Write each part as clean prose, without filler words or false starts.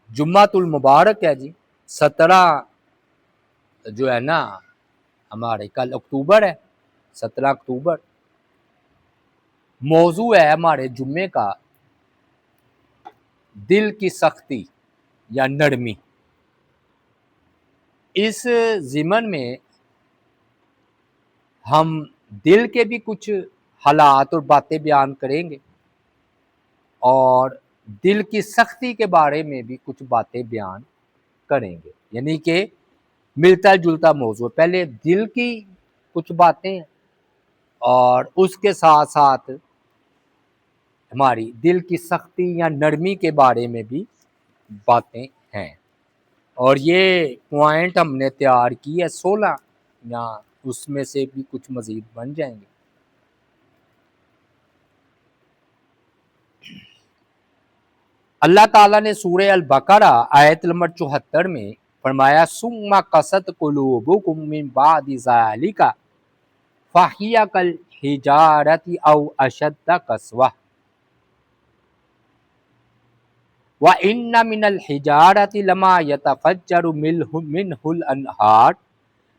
جمعۃ المبارک ہے جی، 17 جو ہے نا ہمارے کل اکتوبر ہے، 17 اکتوبر۔ موضوع ہے ہمارے جمعے کا دل کی سختی یا نرمی۔ اس ضمن میں ہم دل کے بھی کچھ حالات اور باتیں بیان کریں گے اور دل کی سختی کے بارے میں بھی کچھ باتیں بیان کریں گے، یعنی کہ ملتا جلتا موضوع، پہلے دل کی کچھ باتیں اور اس کے ساتھ ساتھ ہماری دل کی سختی یا نرمی کے بارے میں بھی باتیں ہیں، اور یہ پوائنٹ ہم نے تیار کی ہے 16، یا اس میں سے بھی کچھ مزید بن جائیں گے۔ اللہ تعالیٰ نے سورہ البقرہ آیت نمبر 74 میں فرمایا ثم قست قلوبکم من بعد ذلک فہی کالحجارۃ او اشد قسوۃ وَإِنَّ مِنَ الْحِجَارَةِ لَمَا يَتَفَجَّرُ مِنْهُ الْأَنْهَارُ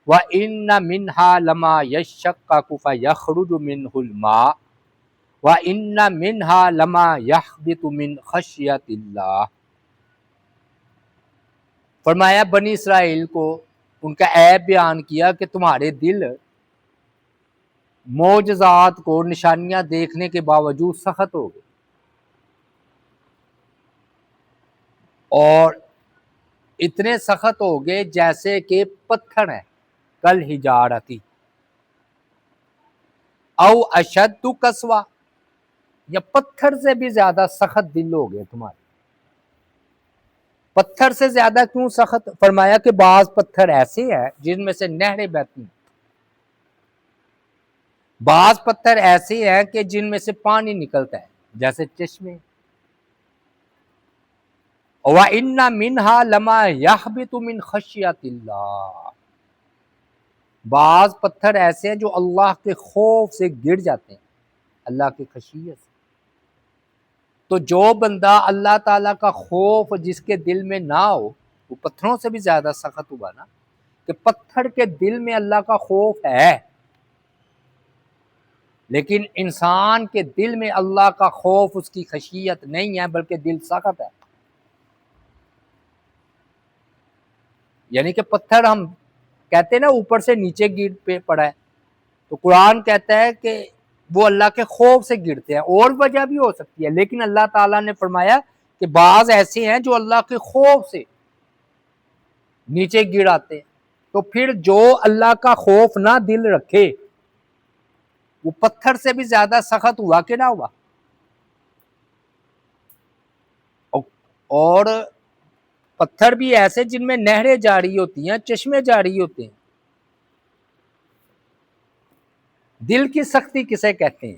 وَإِنَّ مِنْهَا لَمَا يَشَّقَّقُ فَيَخْرُجُ مِنْهُ الْمَاءُ وَإِنَّ مِنْهَا لَمَا يَهْبِطُ مِنْ خَشْيَةِ اللَّهِ۔ فرمایا بنی اسرائیل کو ان کا عیب بیان کیا کہ تمہارے دل معجزات کو، نشانیاں دیکھنے کے باوجود سخت ہو گئے، اور اتنے سخت ہو گئے جیسے کہ پتھر ہیں، کل حجارتی او اشد قسوہ، یا پتھر سے بھی زیادہ سخت دل ہو گئے تمہارے۔ پتھر سے زیادہ کیوں سخت؟ فرمایا کہ بعض پتھر ایسے ہیں جن میں سے نہریں بہتی ہیں، بعض پتھر ایسے ہیں کہ جن میں سے پانی نکلتا ہے جیسے چشمے۔ وَإِنَّ مِنْهَا لَمَا يَهْبِطُ مِنْ خَشْيَةِ اللَّهِ، بعض پتھر ایسے ہیں جو اللہ کے خوف سے گر جاتے ہیں، اللہ کی خشیت سے۔ تو جو بندہ اللہ تعالیٰ کا خوف جس کے دل میں نہ ہو، وہ پتھروں سے بھی زیادہ سخت ہوا نا، کہ پتھر کے دل میں اللہ کا خوف ہے، لیکن انسان کے دل میں اللہ کا خوف، اس کی خشیت نہیں ہے، بلکہ دل سخت ہے۔ یعنی کہ پتھر ہم کہتے ہیں نا اوپر سے نیچے گر پہ پڑا ہے، تو قرآن کہتا ہے کہ وہ اللہ کے خوف سے گرتے ہیں، اور وجہ بھی ہو سکتی ہے، لیکن اللہ تعالیٰ نے فرمایا کہ بعض ایسے ہیں جو اللہ کے خوف سے نیچے گر آتے ہیں۔ تو پھر جو اللہ کا خوف نہ دل رکھے وہ پتھر سے بھی زیادہ سخت ہوا کہ نہ ہوا؟ اور پتھر بھی ایسے جن میں نہریں جاری ہوتی ہیں، چشمے جاری ہوتے ہیں۔ دل کی سختی کسے کہتے ہیں؟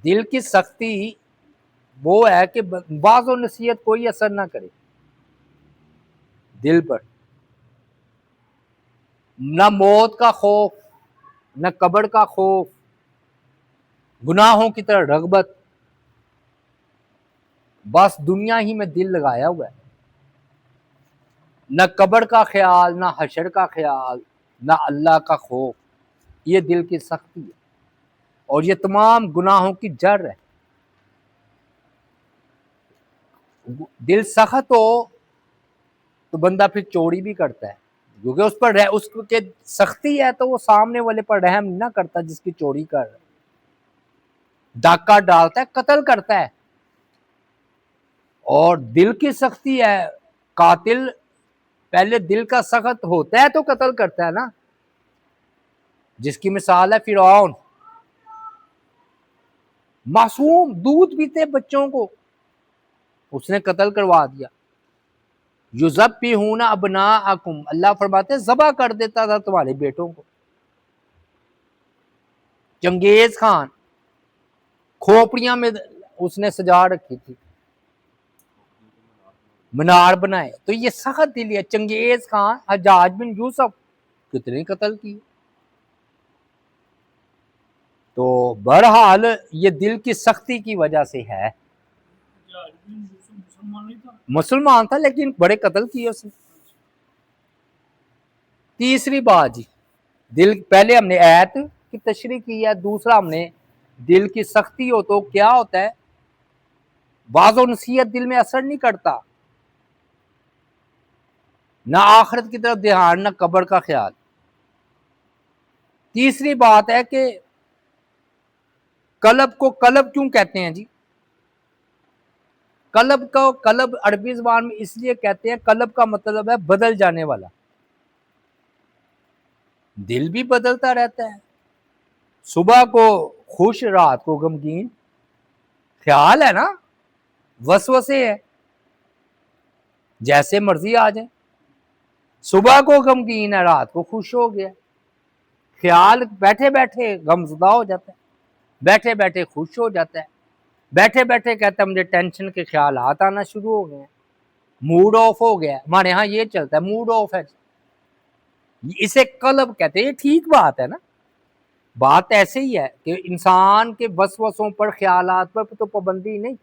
دل کی سختی وہ ہے کہ بعض و نصیحت کوئی اثر نہ کرے دل پر، نہ موت کا خوف، نہ قبر کا خوف، گناہوں کی طرح رغبت، بس دنیا ہی میں دل لگایا ہوا ہے، نہ قبر کا خیال، نہ حشر کا خیال، نہ اللہ کا خوف۔ یہ دل کی سختی ہے، اور یہ تمام گناہوں کی جڑ ہے۔ دل سخت ہو تو بندہ پھر چوری بھی کرتا ہے، کیونکہ اس پر اس کے سختی ہے تو وہ سامنے والے پر رحم نہ کرتا جس کی چوری کر رہا ہے، ڈاکہ ڈالتا ہے، قتل کرتا ہے۔ اور دل کی سختی ہے، قاتل پہلے دل کا سخت ہوتا ہے تو قتل کرتا ہے نا، جس کی مثال ہے فرعون، معصوم دودھ پیتے بچوں کو اس نے قتل کروا دیا۔ یذبحون ابناءکم، اللہ فرماتے ہیں ذبح کر دیتا تھا تمہارے بیٹوں کو۔ چنگیز خان کھوپڑیاں میں اس نے سجا رکھی تھی، منار بنائے، تو یہ سخت دلی ہے۔ چنگیز خان، حجاج بن یوسف، کتنے قتل کی۔ تو بہرحال یہ دل کی سختی کی وجہ سے ہے۔ مسلمان تھا لیکن بڑے قتل کیے اس نے. تیسری بات جی دل، پہلے ہم نے ایت کی تشریح کی ہے، دوسرا ہم نے دل کی سختی ہو تو کیا ہوتا ہے، واضح و نصیحت دل میں اثر نہیں کرتا، نہ آخرت کی طرف دھیان نہ قبر کا خیال. تیسری بات ہے کہ قلب کو قلب کیوں کہتے ہیں جی؟ قلب کو قلب عربی زبان میں اس لیے کہتے ہیں، قلب کا مطلب ہے بدل جانے والا. دل بھی بدلتا رہتا ہے، صبح کو خوش رات کو غمگین، خیال ہے نا، وسوسے ہے، جیسے مرضی آ جائیں. صبح کو غمگین ہے، رات کو خوش ہو گیا. خیال بیٹھے بیٹھے غمزدہ ہو جاتا ہے، بیٹھے بیٹھے خوش ہو جاتا ہے، بیٹھے بیٹھے کہتا ہے مجھے ٹینشن کے خیالات آنا شروع ہو گئے ہیں، موڈ آف ہو گیا. ہمارے ہاں یہ چلتا ہے موڈ آف ہے، اسے قلب کہتے ہیں. یہ ٹھیک بات ہے نا، بات ایسے ہی ہے کہ انسان کے وسوسوں پر، خیالات پر تو پابندی نہیں،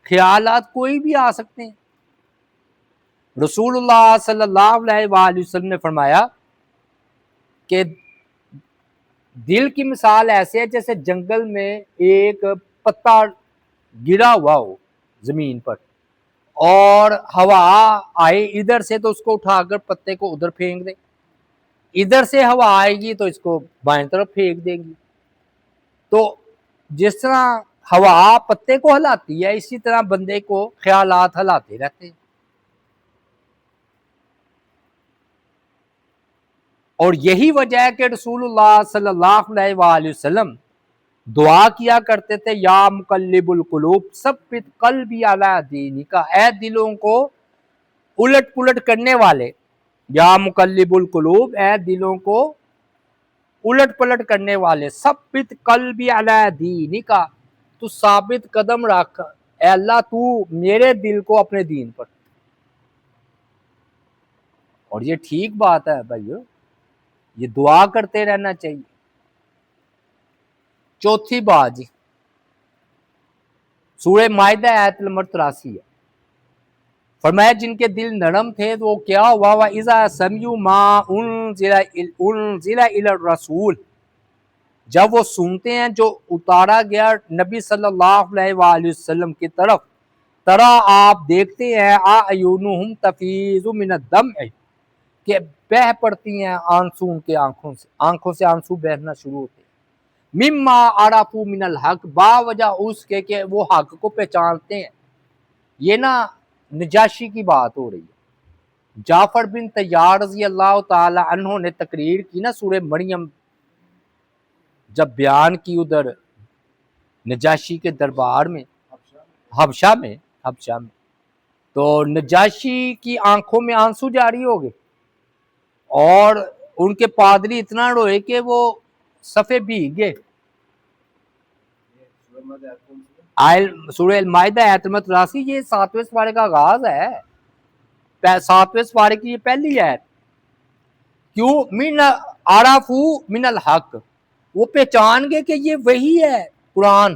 خیالات کوئی بھی آ سکتے ہیں. رسول اللہ صلی اللہ علیہ وآلہ وسلم نے فرمایا کہ دل کی مثال ایسے ہے جیسے جنگل میں ایک پتا گرا ہوا ہو زمین پر، اور ہوا آئے ادھر سے تو اس کو اٹھا کر پتے کو ادھر پھینک دے، ادھر سے ہوا آئے گی تو اس کو بائیں طرف پھینک دے گی. تو جس طرح ہوا پتے کو ہلاتی ہے، اسی طرح بندے کو خیالات ہلاتے رہتے ہیں. اور یہی وجہ ہے کہ رسول اللہ صلی اللہ علیہ وآلہ وسلم دعا کیا کرتے تھے، یا مقلب القلوب ثبت قلبی علی دینک، اے دلوں کو الٹ پلٹ کرنے والے، یا مقلب القلوب، اے دلوں کو الٹ پلٹ کرنے والے، ثبت قلبی علی دینک، تو ثابت قدم رکھ اے اللہ تو میرے دل کو اپنے دین پر. اور یہ ٹھیک بات ہے بھائیو، یہ دعا کرتے رہنا چاہیے. چوتھی بات جی سورہ مائدہ آیت نمبر 83 ہے، فرمایا جن کے دل نرم تھے تو وہ کیا ہوا، وَإِذَا سَمِعُوا مَا أُنزِلَ إِلَى الرَّسُولِ، جب وہ سنتے ہیں جو اتارا گیا نبی صلی اللہ علیہ وآلہ وسلم کی طرف، ترا آپ دیکھتے ہیں اعینہم تفیض من الدمع، کہ بہہ پڑتی ہیں آنسو ان کے آنکھوں سے آنسو بہنا شروع ہوتے ہیں، مما عرفوا من الحق، با وجہ اس کے کہ وہ حق کو پہچانتے ہیں. یہ نا نجاشی کی بات ہو رہی ہے. جعفر بن طیار رضی اللہ تعالی عنہ نے تقریر کی نا سورہ مریم جب بیان کی ادھر نجاشی کے دربار میں، حبشہ میں، تو نجاشی کی آنکھوں میں آنسو جاری ہو گئے، اور ان کے پادری اتنا روئے کہ وہ صفے بھیگ گئے. سورہ المائدہ آیت نمبر 83، یہ 7ویں سپارے کا آغاز ہے، 7ویں سپارے کی یہ پہلی آیت. کیوں؟ من عرفوا من الحق، وہ پہچان گئے کہ یہ وہی ہے قرآن،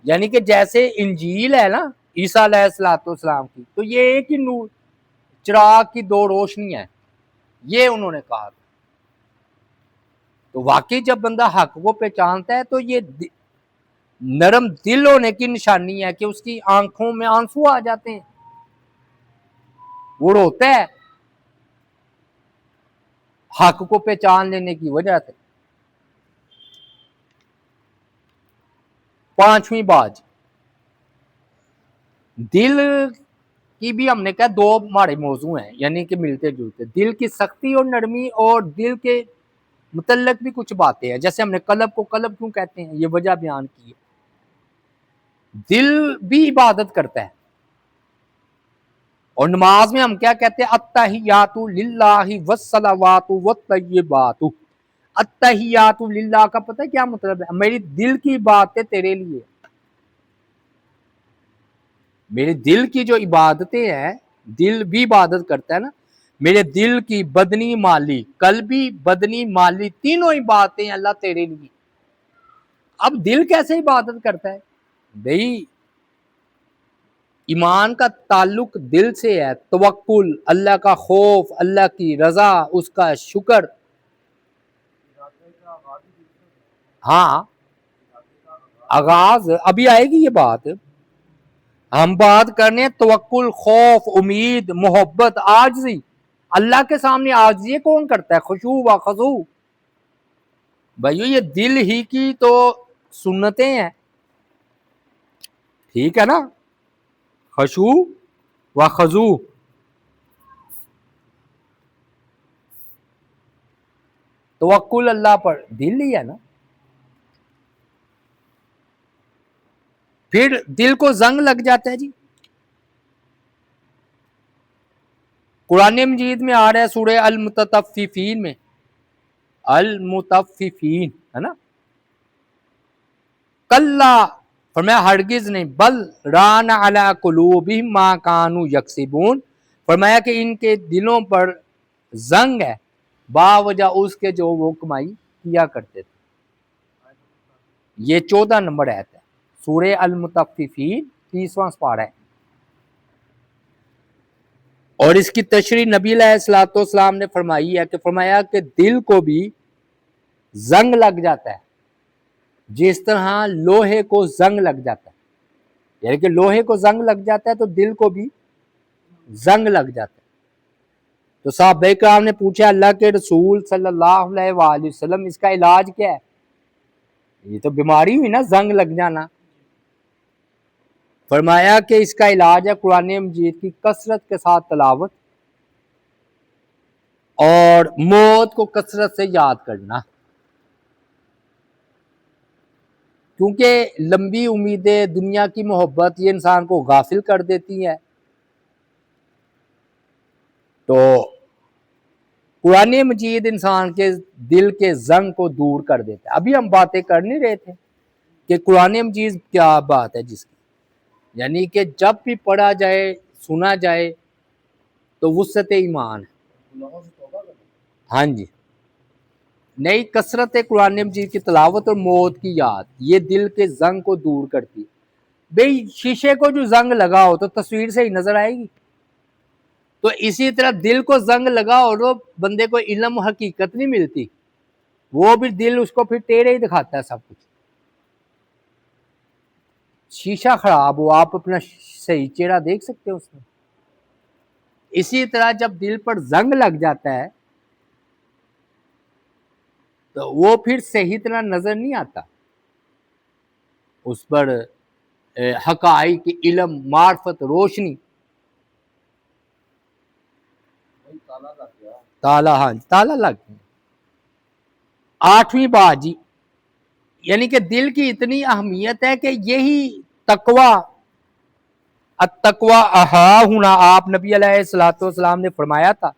یعنی کہ جیسے انجیل ہے نا عیسیٰ علیہ السلام کی، تو یہ ایک ہی نور، چراغ کی دو روشنی ہے، یہ انہوں نے کہا. تو واقعی جب بندہ حق کو پہچانتا ہے تو یہ نرم دل ہونے کی نشانی ہے کہ اس کی آنکھوں میں آنسو آ جاتے ہیں، وہ روتا ہے حق کو پہچان لینے کی وجہ سے. پانچویں بات، دل کی بھی ہم نے کہا دو ہمارے موضوع ہیں، یعنی کہ ملتے جلتے، دل کی سختی اور نرمی، اور دل کے متعلق بھی کچھ باتیں ہیں. جیسے ہم نے قلب کو قلب کیوں کہتے ہیں، یہ وجہ بیان کی ہے. دل بھی عبادت کرتا ہے، اور نماز میں ہم کیا کہتے ہیں، التحیات للہ والصلوات والطیبات. التحیات للہ کا پتہ ہے کیا مطلب ہے؟ میری دل کی باتیں تیرے لیے، میرے دل کی جو عبادتیں ہیں، دل بھی عبادت کرتا ہے نا، میرے دل کی بدنی مالی، قلبی بدنی مالی تینوں عبادتیں اللہ تیرے لیے. اب دل کیسے عبادت کرتا ہے بھئی؟ ایمان کا تعلق دل سے ہے، توکل، اللہ کا خوف، اللہ کی رضا، اس کا شکر. ہاں آغاز ابھی آئے گی یہ بات. ہم بات کرنے توکل، خوف، امید، محبت، عاجزی. اللہ کے سامنے عاجزی کون کرتا ہے؟ خشوع و خضوع. بھائیو یہ دل ہی کی تو سنتیں ہیں، ٹھیک ہے نا؟ خشوع و خضوع. توکل اللہ پر، دل ہی ہے نا. پھر دل کو زنگ لگ جاتا ہے جی. قرآن مجید میں آ رہا ہے سورہ المطففین میں، المطففین ہے نا، کلا فرمایا ہرگز نہیں، بل ران علی قلوبہم ما کانوا یکسبون، فرمایا کہ ان کے دلوں پر زنگ ہے باوجہ اس کے جو وہ کمائی کیا کرتے تھے. یہ 14 نمبر آیت ہے سورہ المطففین، 30واں سپارہ ہے. اور اس کی تشریح نبی علیہ الصلوۃ والسلام نے فرمائی ہے کہ فرمایا کہ دل کو بھی زنگ لگ جاتا ہے جس طرح لوہے کو زنگ لگ جاتا ہے. یعنی کہ لوہے کو زنگ لگ جاتا ہے تو دل کو بھی زنگ لگ جاتا ہے. تو صحابہ کرام نے پوچھا اللہ کے رسول صلی اللہ علیہ وآلہ وسلم اس کا علاج کیا ہے؟ یہ تو بیماری ہوئی نا، زنگ لگ جانا. فرمایا کہ اس کا علاج ہے قرآن مجید کی کثرت کے ساتھ تلاوت اور موت کو کثرت سے یاد کرنا. کیونکہ لمبی امیدیں، دنیا کی محبت یہ انسان کو غافل کر دیتی ہے. تو قرآن مجید انسان کے دل کے زنگ کو دور کر دیتا ہے. ابھی ہم باتیں کر نہیں رہے تھے کہ قرآن مجید کیا بات ہے جس کی، یعنی کہ جب بھی پڑھا جائے، سنا جائے تو وسعت ایمان ہے. ہاں جی، نئی کثرت قرآن مجید کی تلاوت اور موت کی یاد یہ دل کے زنگ کو دور کرتی. بھئی شیشے کو جو زنگ لگا ہو تو تصویر سے ہی نظر آئے گی. تو اسی طرح دل کو زنگ لگا اور وہ بندے کو علم و حقیقت نہیں ملتی، وہ بھی دل اس کو پھر ٹیڑے ہی دکھاتا ہے سب کچھ. شیشہ خراب ہو، آپ اپنا صحیح چہرہ دیکھ سکتے ہو اس میں. اسی طرح جب دل پر زنگ لگ جاتا ہے تو وہ پھر صحیح طرح نظر نہیں آتا، اس پر حقائق، علم، معرفت، روشنی. تالا، ہاں تالا لگ گیا. 8ویں بات جی، یعنی کہ دل کی اتنی اہمیت ہے کہ یہی تقوی، التقوی ہاں ہونا، آپ نبی علیہ الصلوۃ والسلام نے فرمایا تھا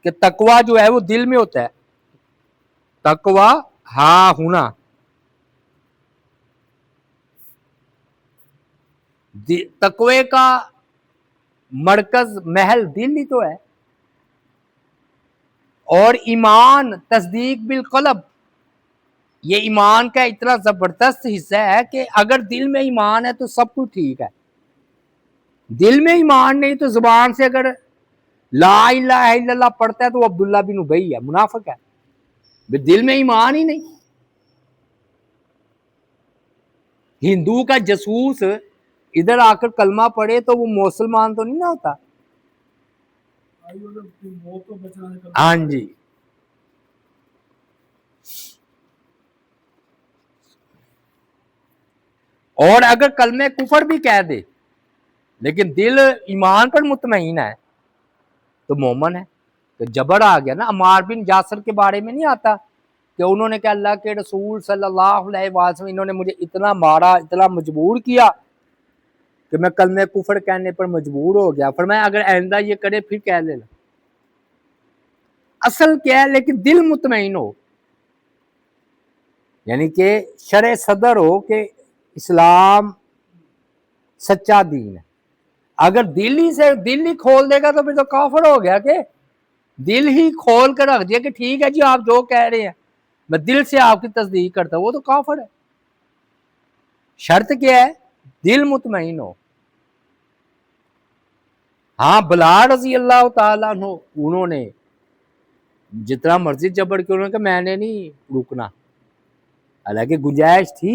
کہ تقوی جو ہے وہ دل میں ہوتا ہے. تقوی ہاں ہونا، تقوی کا مرکز محل دل ہی تو ہے. اور ایمان تصدیق بالقلب، یہ ایمان کا اتنا زبردست حصہ ہے کہ اگر دل میں ایمان ہے تو سب کچھ ٹھیک ہے. دل میں ایمان نہیں تو زبان سے اگر لا الہ الا اللہ پڑھتا ہے تو وہ عبداللہ بن ابی ہے، منافق ہے. دل میں ایمان ہی نہیں. ہندو کا جاسوس ادھر آ کر کلمہ پڑھے تو وہ مسلمان تو نہیں نہ ہوتا. ہاں جی، اور اگر کلمہ کفر بھی کہہ دے لیکن دل ایمان پر مطمئن ہے تو مومن ہے. تو جبر آ گیا نا. عمار بن یاسر کے بارے میں نہیں آتا کہ انہوں نے کہا اللہ کے رسول صلی اللہ علیہ وسلم انہوں نے مجھے اتنا مارا، اتنا مجبور کیا کہ میں کلمہ کفر کہنے پر مجبور ہو گیا. فرمایا اگر آئندہ یہ کرے پھر کہہ لینا. اصل کیا ہے لیکن دل مطمئن ہو، یعنی کہ شرع صدر ہو کہ اسلام سچا دین ہے. اگر دل ہی کھول دے گا تو پھر تو کافر ہو گیا. کہ دل ہی کھول کر رکھ دیا کہ ٹھیک ہے جی آپ جو کہہ رہے ہیں میں دل سے آپ کی تصدیق کرتا ہوں، وہ تو کافر ہے. شرط کیا ہے؟ دل مطمئن ہو. ہاں بلال رضی اللہ تعالیٰ عنہ انہوں نے جتنا مرضی جبر کیا، انہوں نے کہا میں نے نہیں رکنا، حالانکہ گنجائش تھی،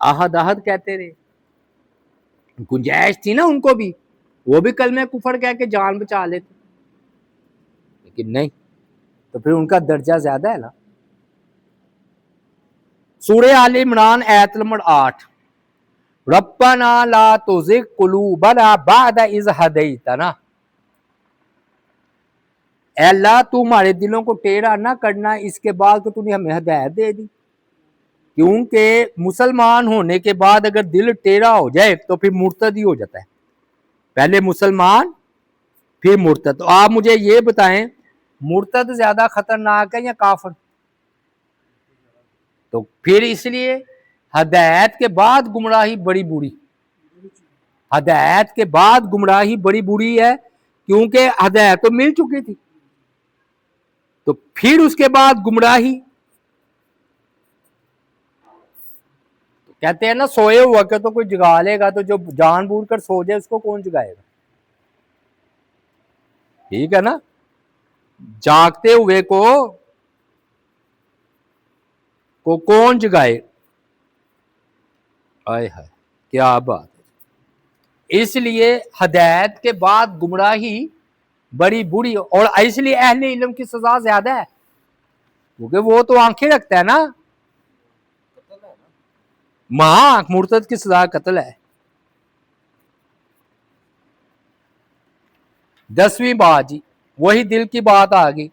آہد آہد کہتے رہے، گنجائش تھی نا ان کو بھی، وہ بھی کلمہ کفر کہہ کے جان بچا لیتے، لیکن نہیں، تو پھر ان کا درجہ زیادہ ہے نا۔ سورہ آل عمران آیت نمبر 8، ربنا لا تزغ قلوبنا بعد اذ ہدیتنا، اے اللہ تو ہمارے دلوں کو ٹیڑھا نہ کرنا اس کے بعد کہ تو نے ہمیں ہدایت دے دی، کیونکہ مسلمان ہونے کے بعد اگر دل ٹیڑھا ہو جائے تو پھر مرتد ہی ہو جاتا ہے، پہلے مسلمان پھر مرتد۔ تو آپ مجھے یہ بتائیں مرتد زیادہ خطرناک ہے یا کافر؟ تو پھر اس لیے ہدایت کے بعد گمراہی بڑی بری، ہدایت کے بعد گمراہی بڑی بری ہے، کیونکہ ہدایت تو مل چکی تھی، تو پھر اس کے بعد گمراہی، کہتے ہیں نا سوئے ہوا کہ تو کوئی جگا لے گا، تو جو جان بوجھ کر سو جائے اس کو کون جگائے گا؟ ٹھیک ہے نا، جاگتے ہوئے کو کون جگائے؟ آئے ہائے کیا بات ہے۔ اس لیے ہدایت کے بعد گمراہی بڑی بری، اور اس لیے اہل علم کی سزا زیادہ ہے، کیونکہ وہ تو آنکھیں رکھتا ہے نا، ماں مرتد کی سزا قتل ہے۔ 10ویں بات جی وہی دل کی بات آ گئی،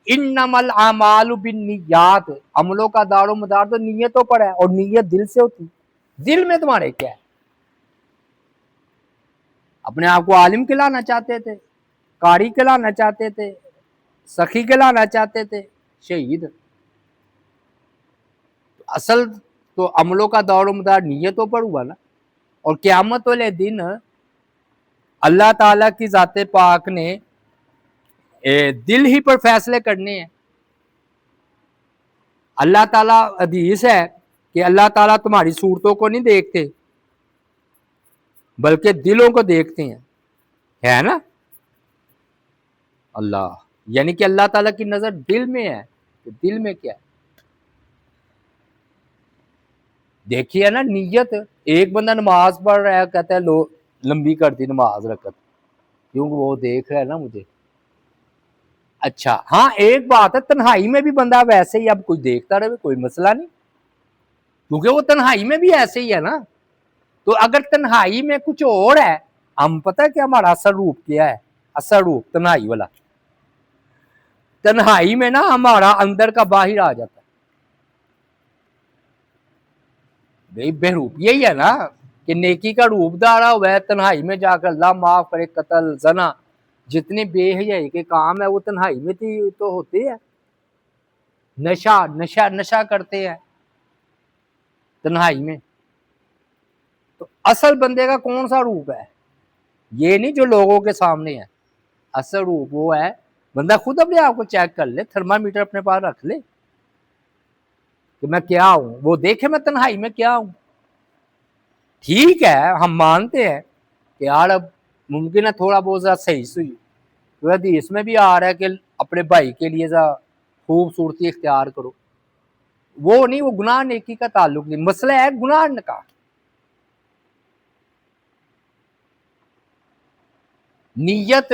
انما الاعمال بالنیات، عملوں کا دار و مدار تو نیتوں پر ہے، اور نیت دل سے ہوتی، دل میں تمہارے کیا ہے؟ اپنے آپ کو عالم کہلانا چاہتے تھے، قاری کہلانا چاہتے تھے، سخی کہلانا چاہتے تھے، شہید، اصل تو عملوں کا دور و مدار نیتوں پر ہوا نا۔ اور قیامت والے دن اللہ تعالیٰ کی ذات پاک نے دل ہی پر فیصلے کرنے ہیں۔ اللہ تعالیٰ حدیث ہے کہ اللہ تعالیٰ تمہاری صورتوں کو نہیں دیکھتے بلکہ دلوں کو دیکھتے ہیں، ہے نا؟ اللہ یعنی کہ اللہ تعالیٰ کی نظر دل میں ہے، کہ دل میں کیا ہے؟ دیکھیے نا نیت، ایک بندہ نماز پڑھ رہا ہے کہتا ہے لو لمبی کر دی نماز رکعت، کیونکہ وہ دیکھ رہا ہے نا مجھے۔ اچھا ہاں ایک بات ہے، تنہائی میں بھی بندہ ویسے ہی، اب کوئی دیکھتا رہے کوئی مسئلہ نہیں، کیونکہ وہ تنہائی میں بھی ایسے ہی ہے نا۔ تو اگر تنہائی میں کچھ اور ہے، ہم پتہ کہ ہمارا اصل روپ کیا ہے، اصل روپ تنہائی والا، تنہائی میں نا ہمارا اندر کا باہر آ جاتا ہے، بھئی بہروپ یہی ہے نا کہ نیکی کا روپ دارا ہوا ہے، تنہائی میں جا کر اللہ معاف کرے قتل زنا جتنے بے حیائی کے کام ہے وہ تنہائی میں تو ہوتے ہیں، نشہ کرتے ہیں تنہائی میں۔ تو اصل بندے کا کون سا روپ ہے؟ یہ نہیں جو لوگوں کے سامنے ہے، اصل روپ وہ ہے، بندہ خود اپنے آپ کو چیک کر لے، تھرمامیٹر اپنے پاس رکھ لے کہ میں کیا ہوں، وہ دیکھے میں تنہائی میں کیا ہوں۔ ٹھیک ہے ہم مانتے ہیں کہ یار اب ممکن ہے تھوڑا بہت زیادہ صحیح سوئی، حدیث میں بھی آ رہا ہے کہ اپنے بھائی کے لیے خوبصورتی اختیار کرو، وہ نہیں، وہ گناہ نیکی کا تعلق نہیں، مسئلہ ہے گناہ کا۔ نیت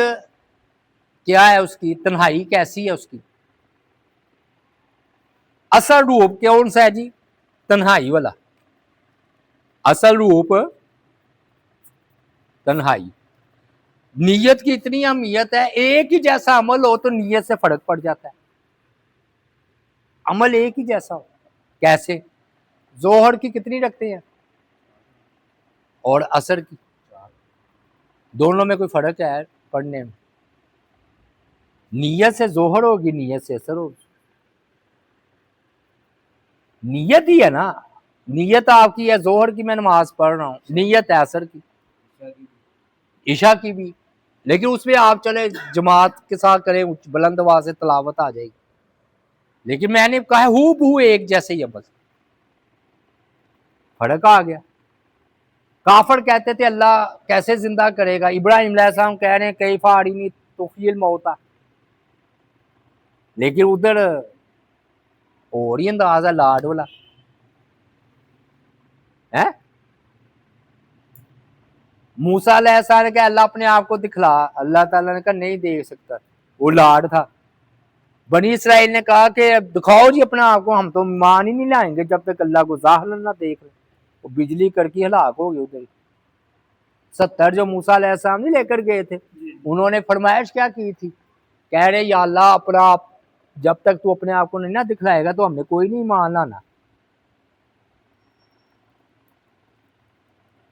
کیا ہے اس کی، تنہائی کیسی ہے اس کی، اصل روپ کون سا ہے جی؟ تنہائی والا، اصل روپ تنہائی۔ نیت کی اتنی اہمیت ہے، ایک ہی جیسا عمل ہو تو نیت سے فرق پڑ جاتا ہے، عمل ایک ہی جیسا ہو۔ کیسے؟ ظہر کی کتنی رکھتے ہیں اور عصر کی، دونوں میں کوئی فرق ہے پڑھنے میں؟ نیت سے ظہر ہوگی، نیت سے عصر ہوگی، نیت ہی ہے نا، نیت آپ کی ہے ظہر کی میں نماز پڑھ رہا ہوں، نیت ہے عصر کی، عشاء کی بھی، لیکن اس میں آپ چلے جماعت کے ساتھ کریں بلند آواز سے تلاوت آ جائے گی، لیکن میں نے کہا ہو ایک جیسے ہی ہے، بس فرق آ گیا۔ کافر کہتے تھے اللہ کیسے زندہ کرے گا، ابراہیم علیہ السلام کہہ رہے ہیں کیف ارینی تحیی الموتیٰ، لیکن ادھر اور ہی انداز ہے لاڈ والا ہے۔ موسیٰ علیہ السلام نے کہا اللہ اپنے آپ کو دکھلا، اللہ تعالیٰ نے کہا نہیں دیکھ سکتا، وہ لاڈ تھا۔ بنی اسرائیل نے کہا کہ دکھاؤ جی اپنا آپ کو، ہم تو مان ہی نہیں لائیں گے جب تک اللہ کو ظاہر نہ دیکھ لیں۔ وہ بجلی کر کے ہلاک ہو گئے ادھر 70 جو موسیٰ علیہ السلام نہیں لے کر گئے تھے، انہوں نے فرمائش کیا کی تھی، کہہ رہے یا اللہ اپنا آپ جب تک تو اپنے آپ کو نہیں نہ دکھلائے گا تو ہم نے کوئی نہیں مان لانا۔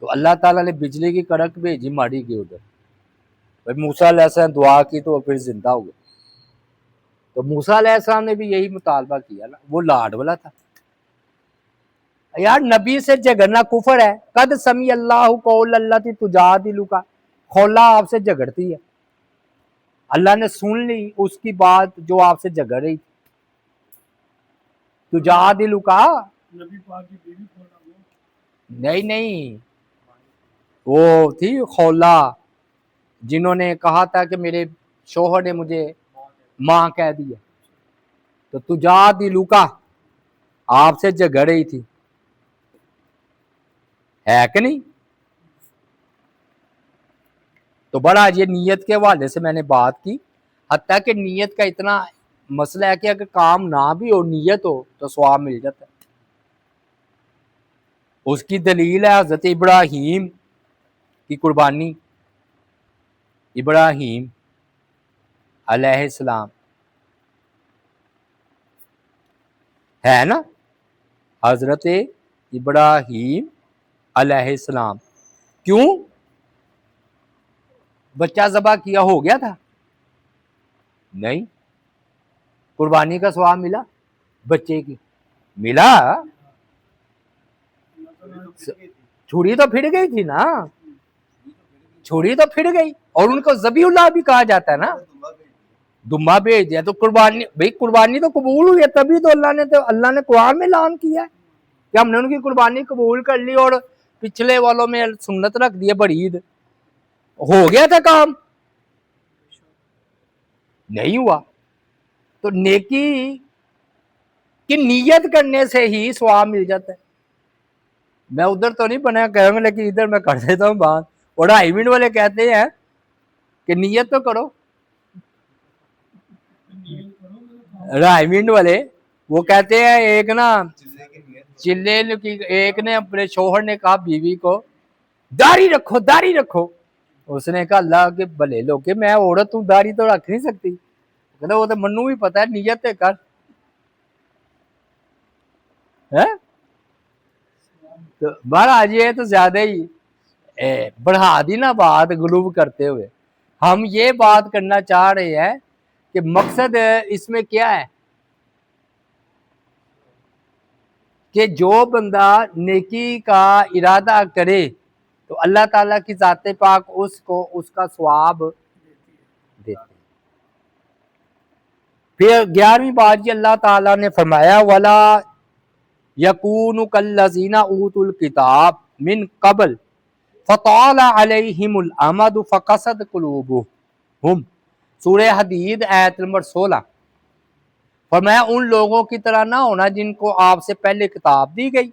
تو اللہ تعالیٰ نے بجلی کی کڑک بھیجی ماڑی کے ادھر، موسیٰ علیہ السلام دعا کی تو وہ پھر زندہ ہوئے۔ تو موسیٰ علیہ السلام نے بھی یہی مطالبہ کیا نا، وہ لاڈ والا تھا۔ یار نبی سے جھگڑنا کفر ہے۔ قد سمی اللہ قول التی تجادلک، خولا آپ سے جھگڑتی ہے، اللہ نے سن لی اس کی بات جو آپ سے جھگڑ رہی تھی۔ تجادلک نبی پاک کی بیوی خولا وہ نہیں، وہ تھی خولا جنہوں نے کہا تھا کہ میرے شوہر نے مجھے ماں کہہ دیا، تو تجادلک آپ سے جھگڑ رہی تھی، ہے کہ نہیں؟ تو بڑا یہ نیت کے حوالے سے میں نے بات کی، حتیٰ کہ نیت کا اتنا مسئلہ ہے کہ اگر کام نہ بھی ہو نیت ہو تو ثواب مل جاتا ہے۔ اس کی دلیل ہے حضرت ابراہیم کی قربانی، ابراہیم علیہ السلام ہے نا، حضرت ابراہیم علیہ السلام کیوں بچہ ذبح کیا ہو گیا تھا؟ نہیں، قربانی کا ثواب ملا، بچے کی ملا، چھری تو پھٹ گئی تھی نا، چھری تو پھٹ گئی، اور ان کو ذبیح اللہ بھی کہا جاتا ہے نا، دمبا بھیج دیا تو قربانی، بھئی قربانی تو قبول ہوئی ہے، تبھی تو اللہ نے قرآن میں اعلان کیا ہے کہ ہم نے ان کی قربانی قبول کر لی، اور پچھلے والوں میں سنت رکھ دی ہے بڑی عید، ہو گیا تھا کام، نہیں ہوا۔ تو نیکی کی نیت کرنے سے ہی ثواب مل جاتا ہے۔ میں ادھر تو نہیں بنا کہوں گا، لیکن ادھر میں کر دیتا ہوں بات، اور ہائیوینڈ والے کہتے ہیں کہ نیت تو کرو، ہائیوینڈ والے وہ کہتے ہیں ایک نا چلے کی، ایک نے اپنے شوہر نے کہا بیوی کو داڑھی رکھو داڑھی رکھو، اس نے کہا اللہ کے بھلے لوگ کہ میں عورت ہوں داڑھی تو رکھ نہیں سکتی، کہتا وہ تو منو بھی پتا ہے نیت کر ہے۔ تو مہاراج یہ تو زیادہ ہی بڑھا دی نا بات غلو کرتے ہوئے۔ ہم یہ بات کرنا چاہ رہے ہیں کہ مقصد اس میں کیا ہے کہ جو بندہ نیکی کا ارادہ کرے تو اللہ تعالیٰ کی ذات پاک اس کو اس کا ثواب دیتے ہیں۔ پھر 11ویں بات یہ اللہ تعالیٰ نے فرمایا وَلَا يَكُونُ كَالَّذِينَ أُوتُوا الْكِتَابَ مِنْ قَبْلُ فَطَالَ عَلَيْهِمُ الْأَمَدُ فَقَسَتْ قُلُوبُهُمْ، سورہ حدید آیت نمبر 16۔ فرمایا ان لوگوں کی طرح نہ ہونا جن کو آپ سے پہلے کتاب دی گئی،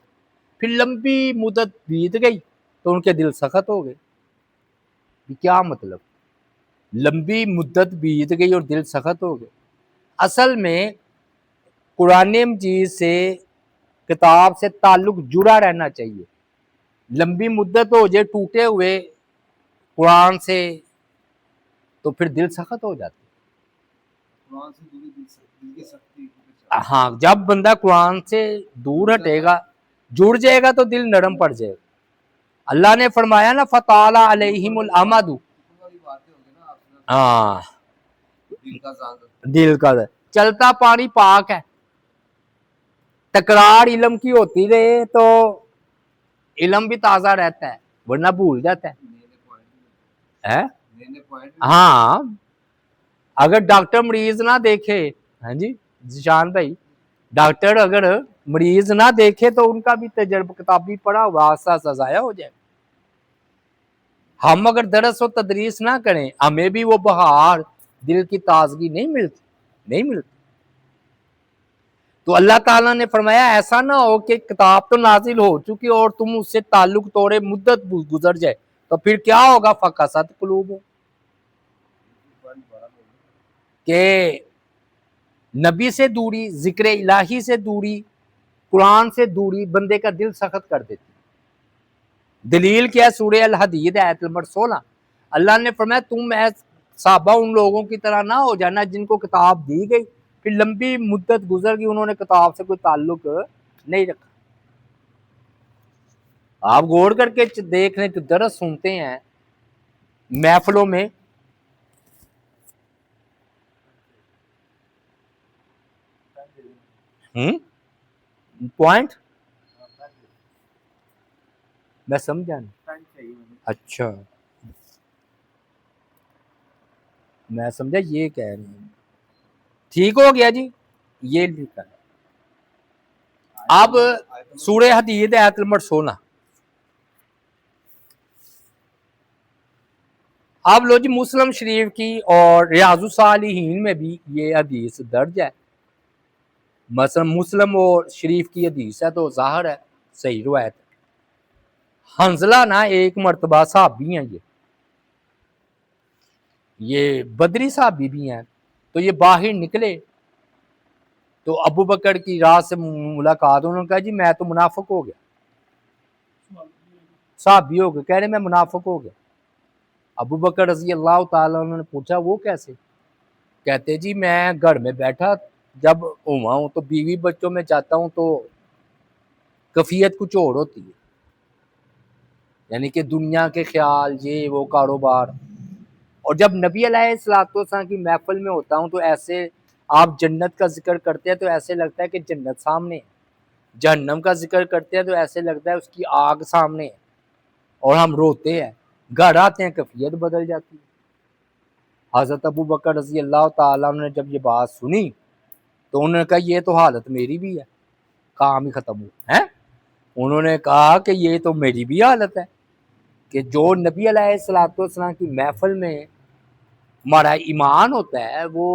پھر لمبی مدت بیت گئی تو ان کے دل سخت ہو گئے۔ کیا مطلب؟ لمبی مدت بیت گئی اور دل سخت ہو گئے۔ اصل میں قرآن مجید سے کتاب سے تعلق جڑا رہنا چاہیے، لمبی مدت ہو جائے ٹوٹے ہوئے قرآن سے تو پھر دل سخت ہو جاتا ہے۔ ہاں جب بندہ قرآن سے دور ہٹے گا جڑ جائے گا تو دل نرم پڑ جائے گا۔ اللہ نے فرمایا نا فَطَالَ عَلَيْهِمُ الْأَمَدُ، ہاں دل کا چلتا پانی پاک ہے، تکرار علم کی ہوتی رہے تو علم بھی تازہ رہتا ہے ورنہ بھول جاتا ہے۔ ہاں اگر ڈاکٹر مریض نہ دیکھے، ہاں جی ذیشان بھائی، ڈاکٹر اگر مریض نہ دیکھے تو ان کا بھی تجربہ کتابی پڑھا ہوا آسا ضائع ہو جائے۔ ہم اگر درس و تدریس نہ کریں ہمیں بھی وہ بہار دل کی تازگی نہیں ملتی. تو اللہ تعالیٰ نے فرمایا ایسا نہ ہو کہ کتاب تو نازل ہو چکی اور تم اس سے تعلق توڑے مدت گزر جائے تو پھر کیا ہوگا؟ فقست قلوب کہ نبی سے دوری، ذکر الہی سے دوری، قرآن سے دوری بندے کا دل سخت کر دیتی. دلیل کیا ہے؟ سورہ الحدید آیت نمبر 16 اللہ نے فرمایا تم صحابہ ان لوگوں کی طرح نہ ہو جانا جن کو کتاب دی گئی پھر لمبی مدت گزر گئی انہوں نے کتاب سے کوئی تعلق نہیں رکھا. آپ غور کر کے دیکھ لیں تو درس سنتے ہیں محفلوں میں پوائنٹ میں سمجھا نہیں. اچھا میں سمجھا یہ کہہ رہے ہیں. ٹھیک ہو گیا جی. یہ لکھا ہے اب سورہ حدید آیت نمبر 16. اب لو جی مسلم شریف کی اور ریاض الصالحین میں بھی یہ حدیث درج ہے. مثلا مسلم اور شریف کی حدیث ہے تو ظاہر ہے صحیح روایت. حنظلہ نا ایک مرتبہ صحابی ہیں یہ بدری صحابی بھی ہیں. تو یہ باہر نکلے تو ابو بکر کی راہ سے ملاقات. انہوں نے کہا جی میں تو منافق ہو گیا. صحابی ہو گئے کہہ رہے میں منافق ہو گیا. ابو بکر رضی اللہ تعالیٰ انہوں نے پوچھا وہ کیسے؟ کہتے جی میں گھر میں بیٹھا جب ہوا ہوں تو بیوی بچوں میں جاتا ہوں تو کیفیت کچھ اور ہوتی ہے، یعنی کہ دنیا کے خیال یہ وہ کاروبار. اور جب نبی علیہ الصلوۃ والسلام کی محفل میں ہوتا ہوں تو ایسے آپ جنت کا ذکر کرتے ہیں تو ایسے لگتا ہے کہ جنت سامنے ہے، جہنم کا ذکر کرتے ہیں تو ایسے لگتا ہے اس کی آگ سامنے ہے، اور ہم روتے ہیں. گھر آتے ہیں کیفیت بدل جاتی ہے. حضرت ابو بکر رضی اللہ تعالیٰ نے جب یہ بات سنی تو انہوں نے کہا یہ تو حالت میری بھی ہے. کام ہی ختم ہوا ہے. انہوں نے کہا کہ یہ تو میری بھی حالت ہے کہ جو نبی علیہ الصلوۃ والسلام کی محفل میں ہمارا ایمان ہوتا ہے وہ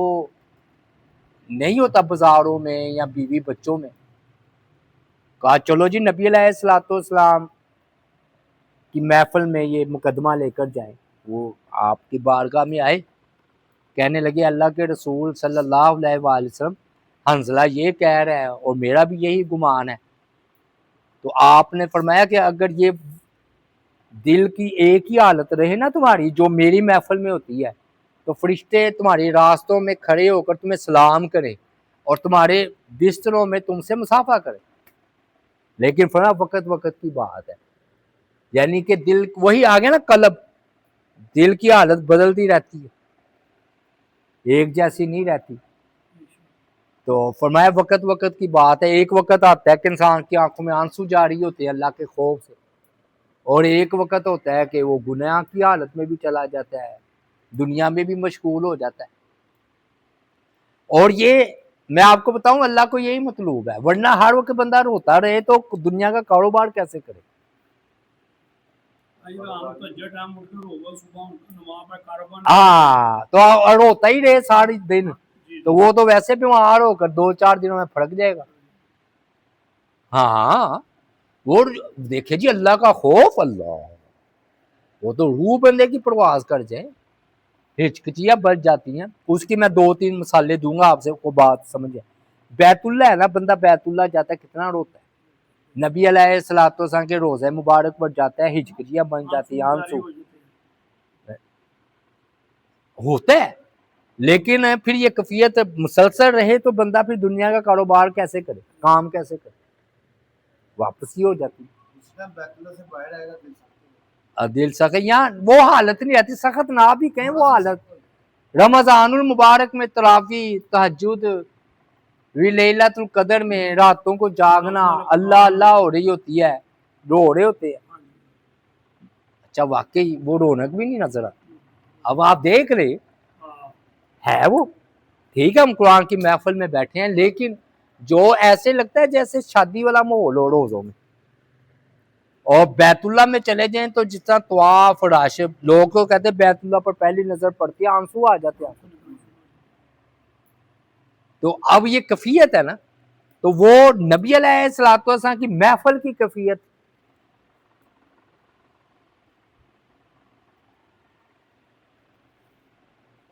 نہیں ہوتا بازاروں میں یا بیوی بچوں میں. کہا چلو جی نبی علیہ الصلوۃ والسلام کی محفل میں یہ مقدمہ لے کر جائیں. وہ آپ کی بارگاہ میں آئے کہنے لگے اللہ کے رسول صلی اللہ علیہ وآلہ وسلم حنظلہ یہ کہہ رہا ہے اور میرا بھی یہی گمان ہے. تو آپ نے فرمایا کہ اگر یہ دل کی ایک ہی حالت رہے نا تمہاری جو میری محفل میں ہوتی ہے تو فرشتے تمہارے راستوں میں کھڑے ہو کر تمہیں سلام کریں اور تمہارے بستروں میں تم سے مصافحہ کریں. لیکن فرمایا وقت کی بات ہے، یعنی کہ دل وہی آ گیا نا قلب، دل کی حالت بدلتی رہتی ہے ایک جیسی نہیں رہتی. تو فرمایا وقت کی بات ہے. ایک وقت آتا ہے کہ انسان کی آنکھوں میں آنسو جاری ہوتے ہیں اللہ کے خوف سے، اور ایک وقت ہوتا ہے کہ وہ گناہ کی حالت میں بھی چلا جاتا ہے، دنیا میں بھی مشغول ہو جاتا ہے. اور یہ میں آپ کو بتاؤں اللہ کو یہی مطلوب ہے، ورنہ ہر وقت بندہ روتا رہے تو دنیا کا کاروبار کیسے کرے؟ ہاں تو روتا ہی رہے سارے دن تو وہ تو ویسے بیمار ہو کر 2-4 دنوں میں پھڑک جائے گا. ہاں وہ دیکھے جی اللہ کا خوف، اللہ وہ تو روح بندے کی پرواز کر جائے، ہچکچیاں بچ جاتی ہیں. اس کی میں 2-3 مثالیں دوں گا آپ سے کو بات سمجھے. بیت اللہ ہے نا، بندہ بیت اللہ جاتا ہے کتنا روتا ہے. نبی علیہ الصلوۃ والسلام کے روزے مبارک پر جاتا ہے ہچکچیاں بن جاتی ہیں، آنسو ہوتا ہے. لیکن پھر یہ کیفیت مسلسل رہے تو بندہ پھر دنیا کا کاروبار کیسے کرے، کام کیسے کرے، واپس ہی ہو جاتی. دل سخت یہاں وہ حالت نہیں رہتی، سخت نہ بھی کہیں وہ حالت. رمضان المبارک میں تراویح تہجد لیلۃ القدر میں راتوں کو جاگنا اللہ اللہ ہو رہی ہوتی ہے، رو رہے ہوتے ہیں. اچھا واقعی وہ رونق بھی نہیں نظر آتی. اب آپ دیکھ رہے ہے وہ ٹھیک ہے ہم قرآن کی محفل میں بیٹھے ہیں لیکن جو ایسے لگتا ہے جیسے شادی والا ماحول ہو روزوں میں، اور بیت اللہ میں چلے جائیں تو جتنا طواف اور راشد، لوگ تو کہتے ہیں بیت اللہ پر پہلی نظر پڑتی ہے آنسو آ جاتے ہیں. تو اب یہ کیفیت ہے نا، تو وہ نبی علیہ الصلوۃ والسلام کی محفل کی کیفیت.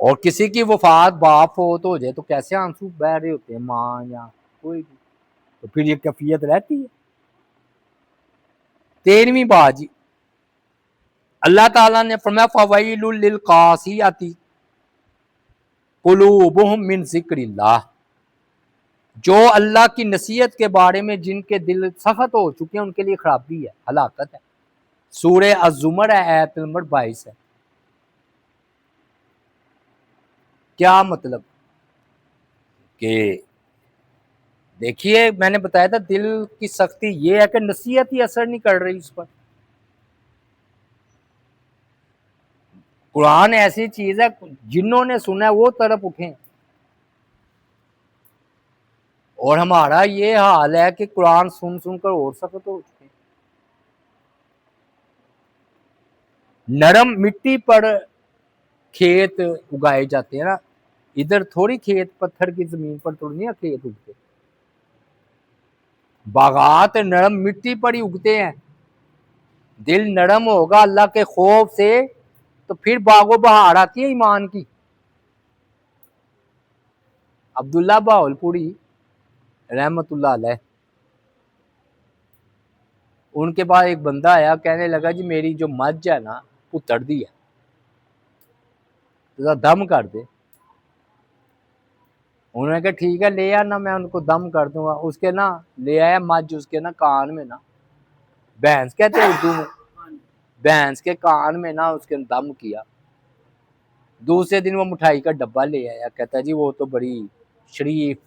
اور کسی کی وفات باپ فوت ہو جائے تو کیسے آنسو بہ رہے ہوتے ہیں، ماں یا کوئی بھی، تو پھر یہ کیفیت رہتی ہے. 13ویں بات جی، اللہ تعالیٰ نے فرمایا فویل للقاسیۃ قلوبہم من ذکر اللہ، جو اللہ کی نصیحت کے بارے میں جن کے دل سخت ہو چکے ہیں ان کے لیے خرابی ہے، ہلاکت ہے. سورہ الزمر ہے، آیت نمبر 22 ہے. کیا مطلب کہ دیکھیے میں نے بتایا تھا دل کی سختی یہ ہے کہ نصیحت ہی اثر نہیں کر رہی اس پر. قرآن ایسی چیز ہے جنہوں نے سنا ہے وہ طرف اٹھیں، اور ہمارا یہ حال ہے کہ قرآن سن سن کر اور سخت ہو چکے ہیں. نرم مٹی پر کھیت اگائے جاتے ہیں نا، ادھر تھوڑی کھیت پتھر کی زمین پر تھوڑی نہیں کھیت اگتے، باغات نرم مٹی پر ہی اگتے ہیں. دل نرم ہوگا اللہ کے خوف سے تو پھر باغ و بہار آتی ہے ایمان کی. عبداللہ باول پوری رحمت اللہ علیہ، ان کے بعد ایک بندہ آیا کہنے لگا جی میری جو مجھ ہے نا پتر دی ہے، ذرا دم کر دے. انہوں نے کہا ٹھیک ہے لے آنا میں ان کو دم کر دوں گا. اس کے نا لے آیا مجھ، اس کے نا کان میں نا، بھینس کہتے ہیں اردو میں، بھینس کے کان میں نا اس کے دم کیا. دوسرے دن وہ مٹھائی کا ڈبہ لے آیا، کہتا جی وہ تو بڑی شریف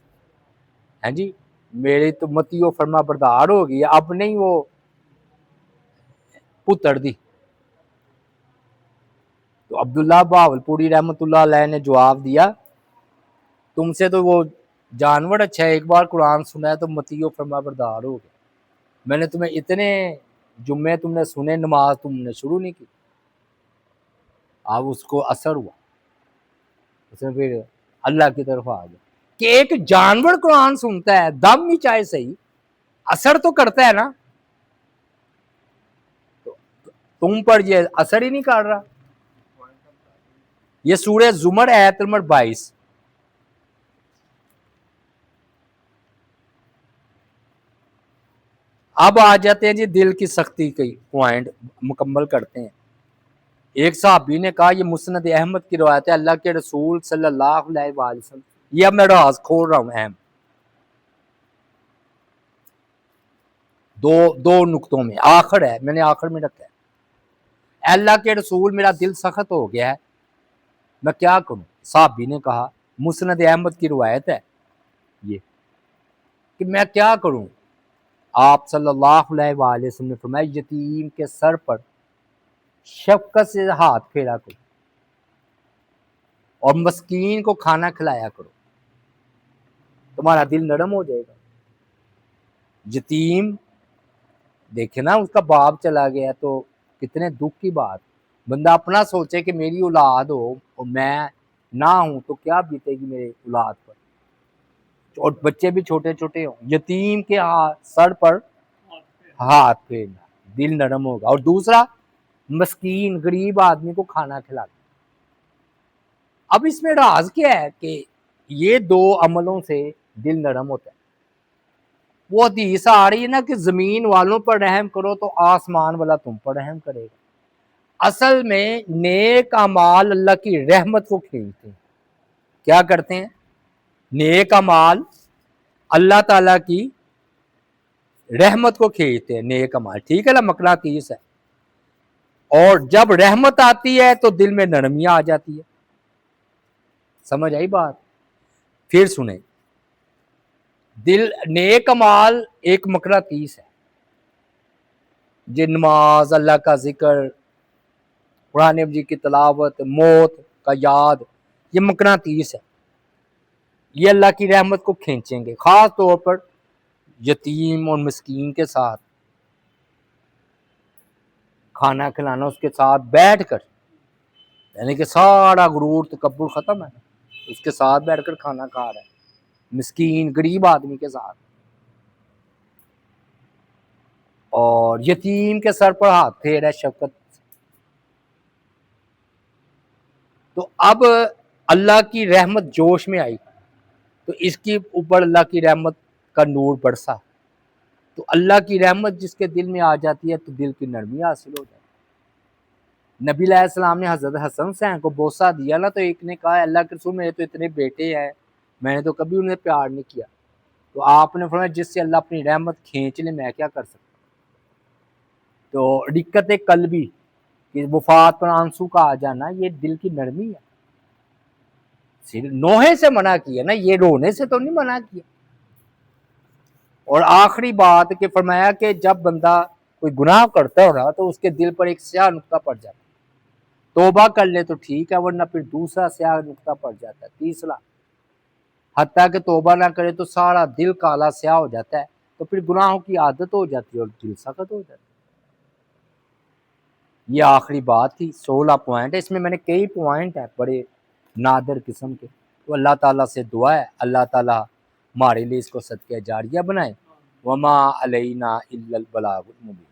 ہے جی، میری تو متی و فرما بردار ہو گئی، اب نہیں وہ پتر دی. تو عبداللہ باول پوری رحمت اللہ علیہ نے جواب دیا تم سے تو وہ جانور اچھا ہے، ایک بار قرآن سنا ہے تو متی و فرما بردار ہو گئے. میں نے تمہیں اتنے جمعے تم نے سنے، نماز تم نے شروع نہیں کی. اب اس کو اثر ہوا، اس نے پھر اللہ کی طرف آ گیا کہ ایک جانور قرآن سنتا ہے، دم ہی چاہے صحیح، اثر تو کرتا ہے نا، تم پر یہ اثر ہی نہیں کر رہا. یہ سورہ زمر آیت نمبر 22. اب آ جاتے ہیں جی دل کی سختی کی پوائنٹ مکمل کرتے ہیں. ایک صحابی نے کہا، یہ مسند احمد کی روایت ہے، اللہ کے رسول صلی اللہ علیہ وآلہ وسلم، یہ اب میں راز کھول رہا ہوں اہم دو نقطوں میں، آخر ہے میں نے آخر میں رکھا ہے. اللہ کے رسول میرا دل سخت ہو گیا ہے، میں کیا کروں؟ صحابی نے کہا، مسند احمد کی روایت ہے یہ، کہ میں کیا کروں؟ آپ صلی اللہ علیہ وآلہ وسلم نے فرمایا یتیم کے سر پر شفقت سے ہاتھ پھیرا کرو اور مسکین کو کھانا کھلایا کرو، تمہارا دل نرم ہو جائے گا. یتیم دیکھے نا اس کا باپ چلا گیا تو کتنے دکھ کی بات. بندہ اپنا سوچے کہ میری اولاد ہو اور میں نہ ہوں تو کیا بیتے گی میرے اولاد پر، اور بچے بھی چھوٹے چھوٹے ہوں. یتیم کے سر پر ہاتھ پھیرنا، دل نرم ہوگا. اور دوسرا مسکین غریب آدمی کو کھانا کھلانا. اب اس میں راز کیا ہے کہ یہ دو عملوں سے دل نرم ہوتا ہے. وہ حدیث آ رہی ہے نا کہ زمین والوں پر رحم کرو تو آسمان والا تم پر رحم کرے گا. اصل میں نیک اعمال اللہ کی رحمت کو کھینچتے ہیں. کیا کرتے ہیں؟ نیک اعمال اللہ تعالیٰ کی رحمت کو کھینچتے ہیں. نیک اعمال ٹھیک ہے نا، مقناطیس ہے. اور جب رحمت آتی ہے تو دل میں نرمیاں آ جاتی ہے. سمجھ آئی بات؟ پھر سنیں، دل نیک اعمال ایک مقناطیس ہے، جو نماز، اللہ کا ذکر، قرآن مجید کی تلاوت، موت کا یاد، یہ مقناطیس ہے، یہ اللہ کی رحمت کو کھینچیں گے. خاص طور پر یتیم اور مسکین کے ساتھ کھانا کھلانا اس کے ساتھ بیٹھ کر، یعنی کہ سارا غرور تکبر ختم ہے، اس کے ساتھ بیٹھ کر کھانا کھا رہا ہے، مسکین غریب آدمی کے ساتھ، اور یتیم کے سر پر ہاتھ پھیر ہے شفقت۔ تو اب اللہ کی رحمت جوش میں آئی تو اس کی اوپر اللہ کی رحمت کا نور برسا، تو اللہ کی رحمت جس کے دل میں آ جاتی ہے تو دل کی نرمی حاصل ہو جاتی ہے۔ نبی علیہ السلام نے حضرت حسن حسین کو بوسہ دیا نا، تو ایک نے کہا اللہ کے رسول میرے تو اتنے بیٹے ہیں، میں نے تو کبھی انہیں پیار نہیں کیا، تو آپ نے فرمایا جس سے اللہ اپنی رحمت کھینچ لے میں کیا کر سکتا۔ تو دقت قلبی کہ وفات پر آنسو کا آ جانا یہ دل کی نرمی ہے، صرف نوحے سے منع کیا نا، یہ رونے سے تو نہیں منع کیا۔ اور آخری بات کہ فرمایا کہ جب بندہ کوئی گناہ کرتا ہو نا تو اس کے دل پر ایک سیاہ نقطہ پڑ جاتا ہے، توبہ کر لے تو ٹھیک ہے، ورنہ پھر دوسرا سیاہ نقطہ پڑ جاتا ہے، تیسرا، حتیٰ کہ توبہ نہ کرے تو سارا دل کالا سیاہ ہو جاتا ہے، تو پھر گناہوں کی عادت ہو جاتی ہے اور دل سخت ہو جاتا ہے۔ یہ آخری بات تھی، 16 پوائنٹ ہے، اس میں نے کئی پوائنٹ ہیں بڑے نادر قسم کے، تو اللہ تعالیٰ سے دعا ہے اللہ تعالیٰ ہمارے لیے اس کو صدقہ جاریہ بنائے۔ وما علینا الا البلاغ المبین۔